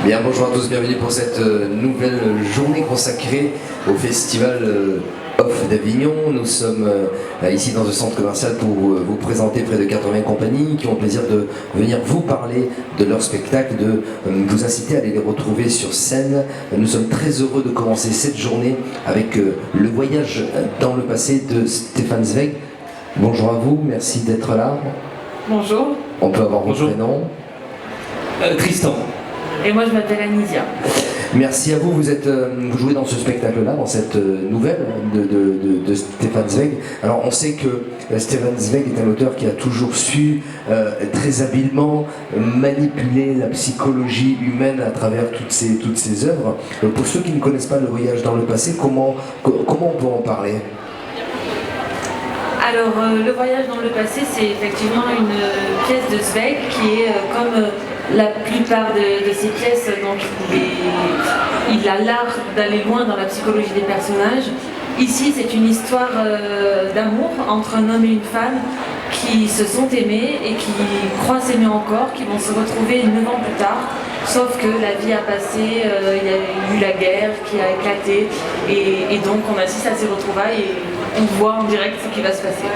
Bien, bonjour à tous, bienvenue pour cette nouvelle journée consacrée au festival Off d'Avignon. Nous sommes ici dans le centre commercial pour vous présenter près de 80 compagnies qui ont le plaisir de venir vous parler de leur spectacle, de vous inciter à aller les retrouver sur scène. Nous sommes très heureux de commencer cette journée avec le voyage dans le passé de Stéphane Zweig. Bonjour à vous, merci d'être là. Bonjour. On peut avoir votre prénom? Tristan. Et moi je m'appelle Anisia. Merci à vous, vous jouez dans ce spectacle-là, dans cette nouvelle de Stéphane Zweig. Alors on sait que Stéphane Zweig est un auteur qui a toujours su très habilement manipuler la psychologie humaine à travers toutes ses œuvres. Pour ceux qui ne connaissent pas le voyage dans le passé, comment on peut en parler? Alors le voyage dans le passé, c'est effectivement une pièce de Zweig qui est comme la plupart de ses pièces, donc il a l'art d'aller loin dans la psychologie des personnages. Ici, c'est une histoire d'amour entre un homme et une femme qui se sont aimés et qui croient s'aimer encore, qui vont se retrouver 9 ans plus tard. Sauf que la vie a passé, il y a eu la guerre qui a éclaté et donc on assiste à ces retrouvailles et on voit en direct ce qui va se passer.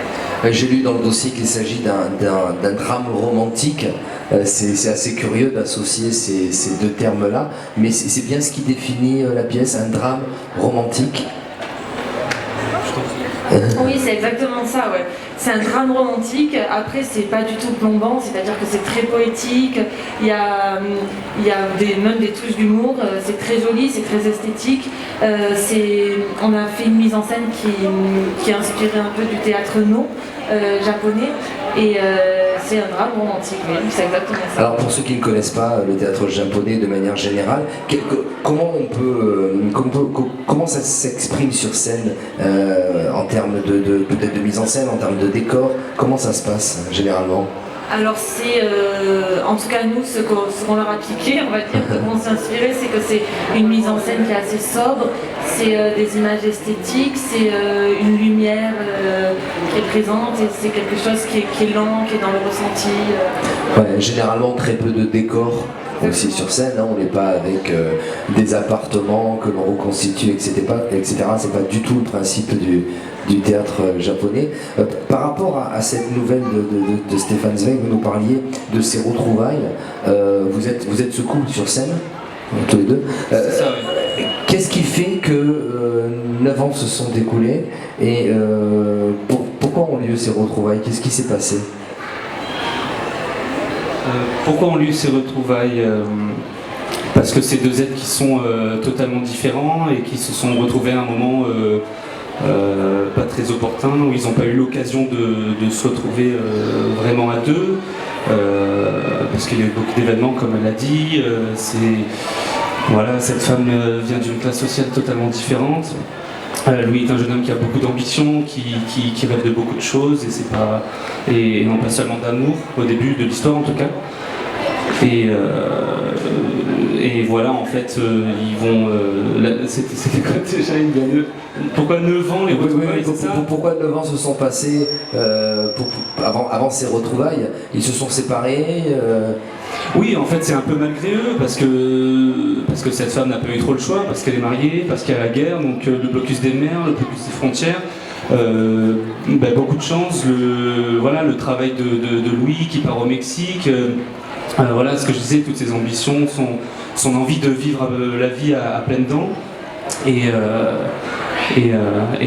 J'ai lu dans le dossier qu'il s'agit d'un drame romantique. C'est assez curieux d'associer ces deux termes-là, mais c'est bien ce qui définit la pièce, un drame romantique. Oui, c'est exactement ça, ouais. C'est un drame romantique, après c'est pas du tout plombant, c'est-à-dire que c'est très poétique, il y a même des touches d'humour, c'est très joli, c'est très esthétique. On a fait une mise en scène qui est inspirée un peu du théâtre No japonais, et c'est un drame romantique, oui, c'est exactement ça. Alors pour ceux qui ne connaissent pas le théâtre japonais de manière générale, comment ça s'exprime sur scène en termes peut-être de mise en scène, en termes de décor, comment ça se passe généralement? Alors c'est, en tout cas nous, ce qu'on leur a piqué, on va dire, comment s'est inspiré, c'est que c'est une mise en scène qui est assez sobre, c'est des images esthétiques, c'est une lumière qui est présente et c'est quelque chose qui est lent, qui est dans le ressenti. Ouais, généralement très peu de décors aussi sur scène, hein, on n'est pas avec des appartements que l'on reconstitue, etc. C'est pas du tout le principe du théâtre japonais. Par rapport à cette nouvelle de Stéphane Zweig, vous nous parliez de ses retrouvailles. Vous êtes ce couple sur scène, tous les deux. C'est ça, oui. Qu'est-ce qui fait que 9 ans se sont écoulés et pourquoi ont lieu ces retrouvailles? Qu'est-ce qui s'est passé? Pourquoi ont lieu ces retrouvailles? Parce que c'est deux êtres qui sont totalement différents et qui se sont retrouvés à un moment pas très opportun, où ils n'ont pas eu l'occasion de se retrouver vraiment à deux, parce qu'il y a eu beaucoup d'événements, comme elle a dit. Voilà, cette femme vient d'une classe sociale totalement différente. Louis est un jeune homme qui a beaucoup d'ambition, qui rêve de beaucoup de choses, et non pas seulement d'amour, au début de l'histoire en tout cas. Et voilà, en fait, ils vont... C'était quoi déjà pourquoi 9 ans les retrouvailles, c'est ça? Pourquoi 9 ans se sont passés avant ces retrouvailles? Ils se sont séparés Oui, en fait, c'est un peu malgré eux, parce que cette femme n'a pas eu trop le choix, parce qu'elle est mariée, parce qu'il y a la guerre, donc le blocus des mers, le blocus des frontières. Beaucoup de chance, le travail de Louis qui part au Mexique. Voilà, ce que je disais, toutes ses ambitions, son envie de vivre la vie à pleines dents. Et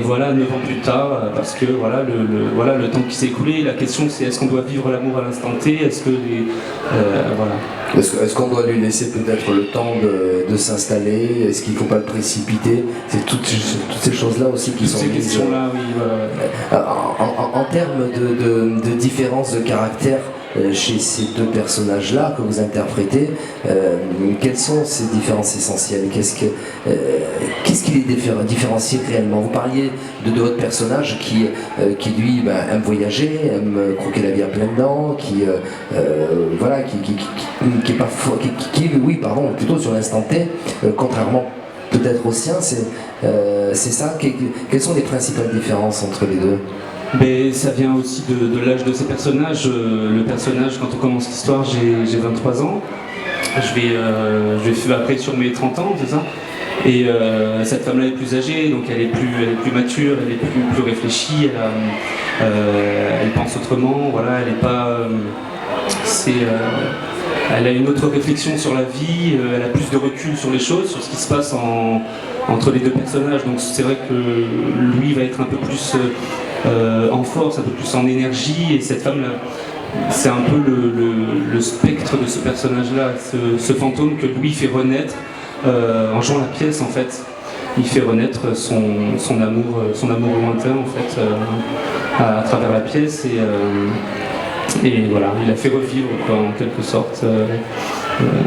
voilà, 9 ans plus tard, parce que le temps qui s'est écoulé, la question c'est est-ce qu'on doit vivre l'amour à l'instant T? Est-ce que voilà. Est-ce qu'on doit lui laisser peut-être le temps de s'installer? Est-ce qu'il ne faut pas le précipiter? C'est toutes ces choses-là aussi qui sont... Ces questions-là, oui. Voilà. En termes de différence de caractère chez ces deux personnages-là que vous interprétez, quelles sont ces différences essentielles? Qu'est-ce qui les différencie réellement? Vous parliez de votre personnage qui lui aime voyager, aime croquer la vie à pleines dents, qui est pas fort, plutôt sur l'instant T, contrairement peut-être au sien. C'est ça. Quelles sont les principales différences entre les deux? Mais ça vient aussi de l'âge de ces personnages. Le personnage, quand on commence l'histoire, j'ai 23 ans. je vais après sur mes 30 ans, c'est ça. Et cette femme-là est plus âgée, donc elle est plus mature, elle est plus réfléchie, elle pense autrement, voilà, elle est pas... elle a une autre réflexion sur la vie, elle a plus de recul sur les choses, sur ce qui se passe entre les deux personnages. Donc c'est vrai que lui va être un peu plus en force, un peu plus en énergie, et cette femme-là, c'est un peu le spectre de ce personnage-là, ce fantôme que lui fait renaître en jouant la pièce en fait. Il fait renaître son amour lointain en fait à travers la pièce et voilà, il a fait revivre quoi, en quelque sorte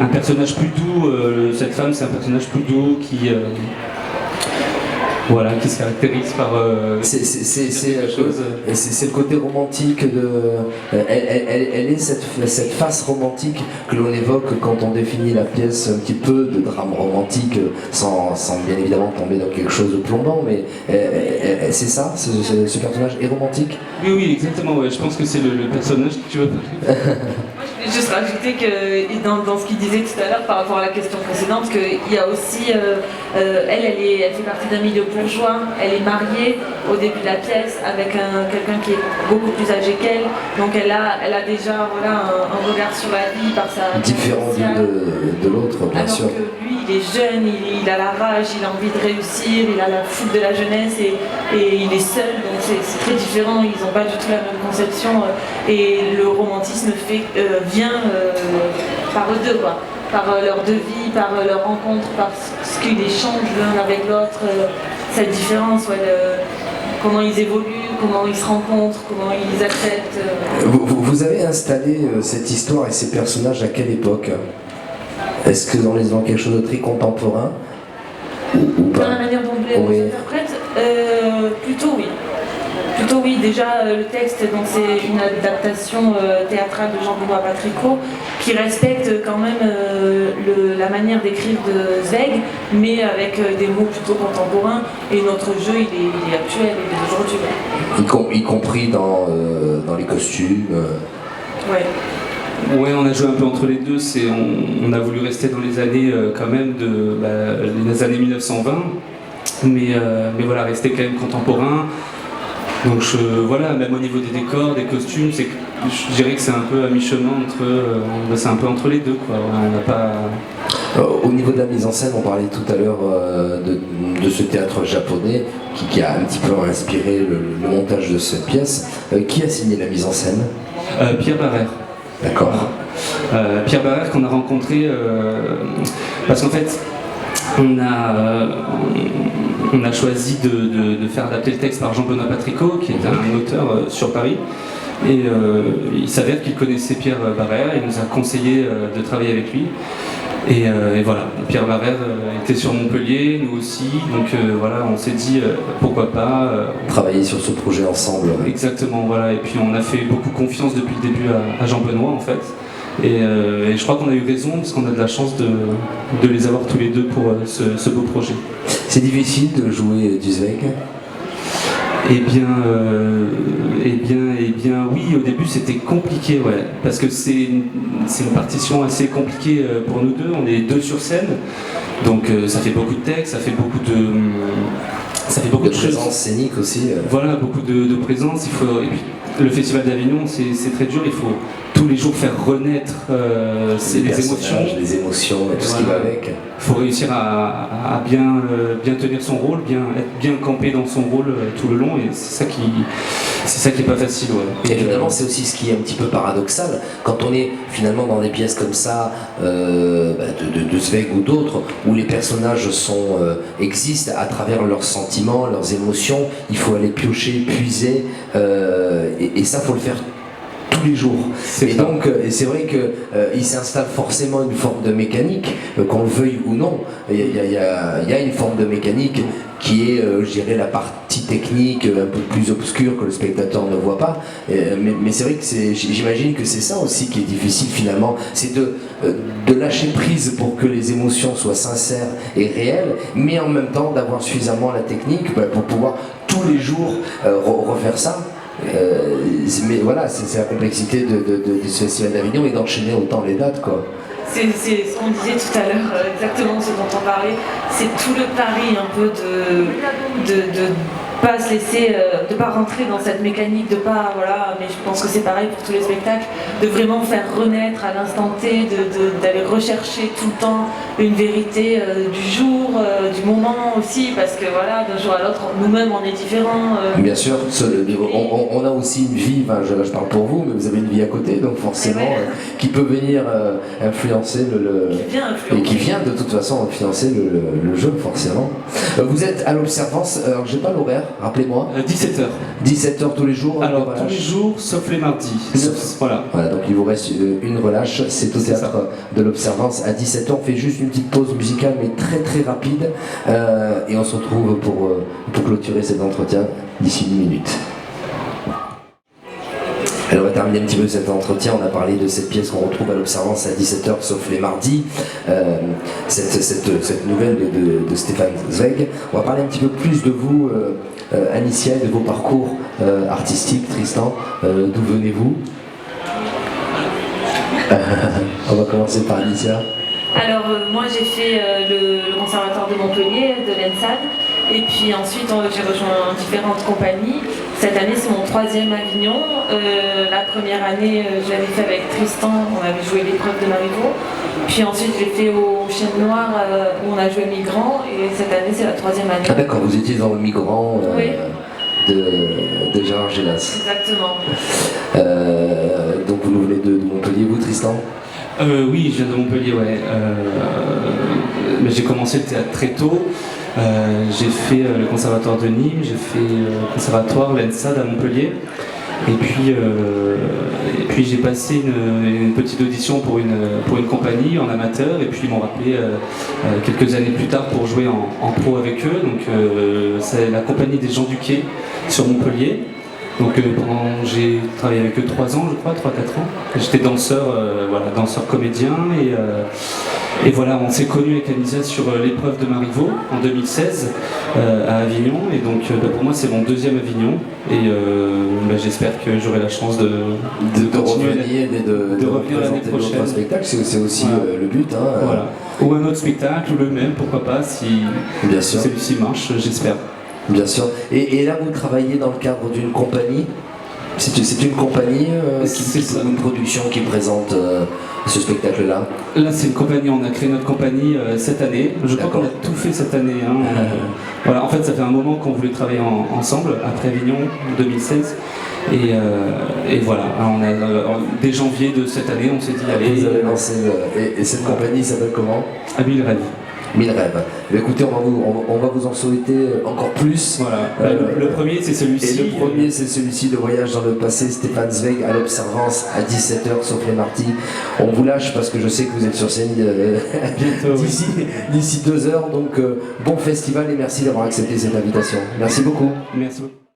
un personnage plus doux. Cette femme, c'est un personnage plus doux qui se caractérise par c'est le côté romantique de elle est cette face romantique que l'on évoque quand on définit la pièce un petit peu de drame romantique sans bien évidemment tomber dans quelque chose de plombant, mais c'est ça, ce personnage est romantique. Oui, exactement, ouais. Je pense que c'est le personnage que tu veux parler. Je vais juste rajouter que dans ce qu'il disait tout à l'heure par rapport à la question précédente, qu'il y a aussi, elle fait partie d'un milieu bourgeois, elle est mariée au début de la pièce avec quelqu'un qui est beaucoup plus âgé qu'elle, donc elle a déjà un regard sur la vie par sa différent de l'autre, bien sûr. Alors que lui, il est jeune, il a la rage, il a envie de réussir, il a la foule de la jeunesse et il est seul, donc c'est très différent, ils n'ont pas du tout la même conception et le romantisme vient par eux deux, quoi. Par leur deux vies, par leur rencontre, par ce qu'ils échangent l'un avec l'autre, cette différence, comment ils évoluent, comment ils se rencontrent, comment ils acceptent. Vous avez installé cette histoire et ces personnages à quelle époque? Est-ce que dans quelque chose de très contemporain ou pas? Dans la manière dont on les interprète, plutôt oui. Plutôt oui, déjà le texte, donc c'est une adaptation théâtrale de Jean-Benoît Patricot qui respecte quand même la manière d'écrire de Zweig, mais avec des mots plutôt contemporains, et notre jeu il est actuel, il est d'aujourd'hui. Y compris dans les costumes. Ouais, on a joué un peu entre les deux, on a voulu rester dans les années quand même les années 1920, mais voilà, rester quand même contemporain. Donc même au niveau des décors, des costumes, je dirais que c'est un peu à mi-chemin c'est un peu entre les deux, quoi. On n'a pas... Au niveau de la mise en scène, on parlait tout à l'heure de ce théâtre japonais qui a un petit peu inspiré le montage de cette pièce. Qui a signé la mise en scène? Pierre Barrère. D'accord. Pierre Barrère qu'on a rencontré parce qu'en fait on a choisi de faire adapter le texte par Jean-Benoît Patricot, qui est un auteur sur Paris. Et il s'avère qu'il connaissait Pierre Barrère, il nous a conseillé de travailler avec lui. Et voilà, Pierre Barrère était sur Montpellier, nous aussi, donc on s'est dit pourquoi pas travailler sur ce projet ensemble. Exactement, voilà, et puis on a fait beaucoup confiance depuis le début à Jean-Benoît en fait. Et je crois qu'on a eu raison parce qu'on a de la chance de les avoir tous les deux pour ce beau projet. C'est difficile de jouer du Zweig? Eh bien, oui, au début c'était compliqué, ouais, parce que c'est une partition assez compliquée pour nous deux. On est deux sur scène, donc ça fait beaucoup de texte, ça fait beaucoup de présence scénique aussi. Voilà, beaucoup de présence. Et puis, le Festival d'Avignon, c'est très dur. Il faut tous les jours faire renaître les émotions et tout ce qui va avec. Il faut réussir à bien tenir son rôle, être bien campé dans son rôle tout le long, et c'est ça qui est pas facile. Ouais. Et finalement, c'est aussi ce qui est un petit peu paradoxal quand on est finalement dans des pièces comme ça, de Zweig ou d'autres, où les personnages existent à travers leurs sentiments, leurs émotions. Il faut aller piocher, puiser, et ça, faut le faire tous les jours. Et c'est vrai qu'il s'installe forcément une forme de mécanique, qu'on le veuille ou non. Il y a une forme de mécanique qui est, je dirais, la partie technique un peu plus obscure que le spectateur ne voit pas. Mais c'est vrai que j'imagine que c'est ça aussi qui est difficile finalement, c'est de lâcher prise pour que les émotions soient sincères et réelles, mais en même temps d'avoir suffisamment la technique pour pouvoir tous les jours refaire ça. Mais voilà, c'est la complexité de ce Festival d'Avignon et d'enchaîner autant les dates, quoi. c'est ce qu'on disait tout à l'heure, exactement ce dont on parlait. C'est tout le pari un peu de pas se laisser, de pas rentrer dans cette mécanique, de pas, voilà, mais je pense que c'est pareil pour tous les spectacles, de vraiment faire renaître à l'instant T, d'aller rechercher tout le temps une vérité du jour, du moment aussi, parce que voilà, d'un jour à l'autre, nous-mêmes on est différents. Bien sûr, on a aussi une vie, enfin, je parle pour vous, mais vous avez une vie à côté, donc forcément, qui peut venir influencer et qui vient de toute façon influencer le jeu, forcément. Vous êtes à l'Observance, alors j'ai pas l'horaire, rappelez-moi. 17h. 17h tous les jours. Alors tous les jours, sauf les mardis. Voilà. Voilà, donc il vous reste une relâche, c'est au théâtre de l'Observance à 17h. On fait juste une petite pause musicale, mais très très rapide, et on se retrouve pour clôturer cet entretien d'ici une minute. Alors on va terminer un petit peu cet entretien, on a parlé de cette pièce qu'on retrouve à l'Observance à 17h sauf les mardis, cette nouvelle de Stefan Zweig. On va parler un petit peu plus de vous, Anicia, et de vos parcours artistiques. Tristan, d'où venez-vous? On va commencer par Anicia. Alors moi j'ai fait le conservatoire de Montpellier, de l'ENSAD, et puis ensuite j'ai rejoint différentes compagnies. Cette année c'est mon 3e Avignon. La première année je l'avais fait avec Tristan, on avait joué l'épreuve de Marivaux. Puis ensuite j'ai fait au Chien Noir où on a joué Migrant, et cette année c'est la 3e année. Ah d'accord, vous étiez dans le Migrant oui. de Gérard Gélas. Exactement. Donc vous venez de Montpellier, vous Tristan? Oui, je viens de Montpellier, ouais. Mais j'ai commencé le théâtre très tôt. J'ai fait le conservatoire de Nîmes, j'ai fait le conservatoire, l'ENSAD à Montpellier. Et puis j'ai passé une petite audition pour une compagnie en amateur, et puis ils m'ont rappelé quelques années plus tard pour jouer en pro avec eux. Donc c'est la compagnie des Gens du Quai sur Montpellier. Donc j'ai travaillé avec eux 3 ans, je crois, 3-4 ans. J'étais danseur, danseur comédien, et voilà, on s'est connus avec Anissa sur l'épreuve de Marivaux en 2016 à Avignon, et donc pour moi c'est mon 2e Avignon, et j'espère que j'aurai la chance de revenir et de représenter d'autres spectacles, c'est aussi le but. Hein, voilà. Ou un autre spectacle, ou le même, pourquoi pas, si celui-ci marche, j'espère. Bien sûr. Et là, vous travaillez dans le cadre d'une compagnie. C'est une compagnie, une production qui présente ce spectacle-là. Là, c'est une compagnie. On a créé notre compagnie cette année. Je crois qu'on a tout fait cette année. Hein. Voilà. En fait, ça fait un moment qu'on voulait travailler ensemble après Avignon en 2016. Et voilà. On a, dès janvier de cette année, on s'est dit allez. Vous avez lancé. Et cette compagnie s'appelle comment? À 1000 rêves. 1000 rêves. Mais écoutez, on va vous en souhaiter encore plus. Voilà. Le premier, c'est celui-ci. Et le premier, c'est celui-ci, le voyage dans le passé, Stefan Zweig à l'Observance à 17h, sauf les mardis. On vous lâche parce que je sais que vous êtes sur scène d'ici 2 heures. Donc bon festival, et merci d'avoir accepté cette invitation. Merci beaucoup. Merci beaucoup.